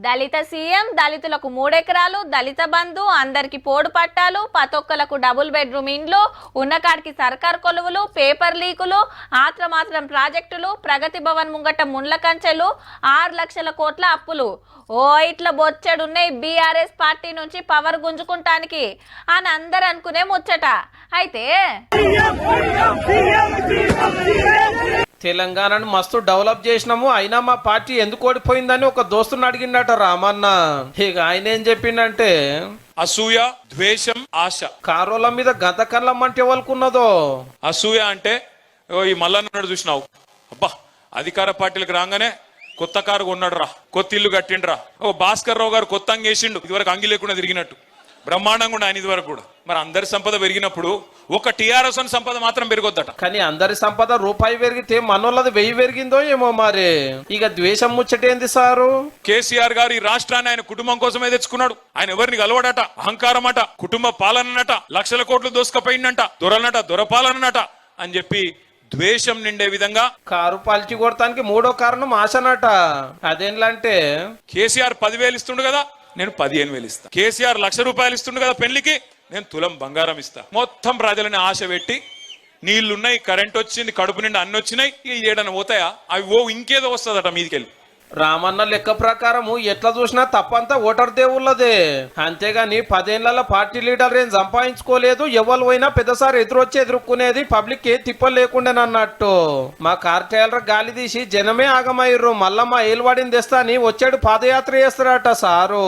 దళిత CM, దళితులకు 3 ఎకరాలు, దళిత బంధు, అందరికి పోడు పట్టాలు, పతొక్కలకు డబుల్ బెడ్రూమ్ ఇండ్లు, ఉన్నకాడికి సర్కార్ కొలువులు, పేపర్ లీకులు, ఆత్రమాత్రం ప్రాజెక్టులు, ప్రగతి భవన్ ముంగట ముండ్ల కంచెలు, 6 లక్షల కోట్ల అప్పులు. ఓ ఇట్లా బొచ్చెడున్నాయి బీఆర్ఎస్ పార్టీ నుంచి పవర్ గుంజుకుంటానికి అని అందరు అనుకునే ముచ్చట. అయితే తెలంగాణను మస్తు డెవలప్ చేసినాము, అయినా మా పార్టీ ఎందుకు ఓడిపోయిందని ఒక దోస్తుని అడిగిండట రామన్న. ఇక ఆయన ఏం చెప్పిండంటే, అసూయ, ద్వేషం, ఆశ. కారోల మీద గంత కళ్ళం అంటే ఎవరుకున్నదో. అసూయ అంటే ఈ మల్లన్నాడు చూసినావు, అబ్బా అధికార పార్టీలకు రాగానే కొత్త కారు కొన్నాడు రా, కొత్త ఇల్లు కట్టిండ్రా. ఓ భాస్కర్ రావు గారు కొత్త అంగేసిండు, ఇదివరకు అంగి లేకుండా తిరిగినట్టు బ్రహ్మాండంగా ఉండే ఆయన ఇదివరకు కూడా. మరి అందరి సంపద పెరిగినప్పుడు ఒక టీఆర్ఎస్ సంపద మాత్రం పెరగొద్దట. కానీ అందరి సంపద రూపాయి పెరిగితే మనోళ్ళది 1000 పెరిగిందో ఏమో మరి. ఇక ద్వేషం ముచ్చటేంది సారు? కేసీఆర్ గారు ఈ రాష్ట్రాన్ని ఆయన కుటుంబం కోసమే తెచ్చుకున్నాడు. ఆయన ఎవరిని కలవడట, అహంకారం అట, కుటుంబ పాలనట, లక్షల కోట్లు దోసుకపోయిందట, దొరలనట, దొరపాలనట అని చెప్పి ద్వేషం నిండే విధంగా కారు పల్చి కొడతానికి 3వ కారణం ఆశనట. అదేంటంటే కేసీఆర్ 10,000 ఇస్తుండు కదా, నేను 15,000 ఇస్తా. కేసీఆర్ 1,00,000 రూపాయలు ఇస్తుండు కదా పెళ్లికి, నేను తులం బంగారం ఇస్తా. మొత్తం ప్రజలని ఆశ పెట్టి నీళ్లున్నాయి, కరెంట్ వచ్చింది, కడుపు నిండా అన్ని వచ్చినాయి, ఈ ఏడన పోతాయా అవి ఇంకేదో వస్తుందట మీదికెళ్ళి. రామన్న లెక్క ప్రకారము ఎట్లా చూసినా తప్పంతా ఓటర్ దేవుళ్ళదే. అంతేగాని 10 ఏళ్ల పార్టీ లీడర్ ఏం సంపాదించుకోలేదు. ఎవరు పోయినా పెద్దసారి ఎదురొచ్చి ఎదుర్కొనేది పబ్లిక్ ఏ తిప్పలు లేకుండానన్నట్టు. మా కార్ టైలర్ గాలి తీసి జనమే ఆగమయ్యారు. మళ్ళా మా ఏలువాడిని తెస్తా అని వచ్చాడు పాదయాత్ర చేస్తారట సారు.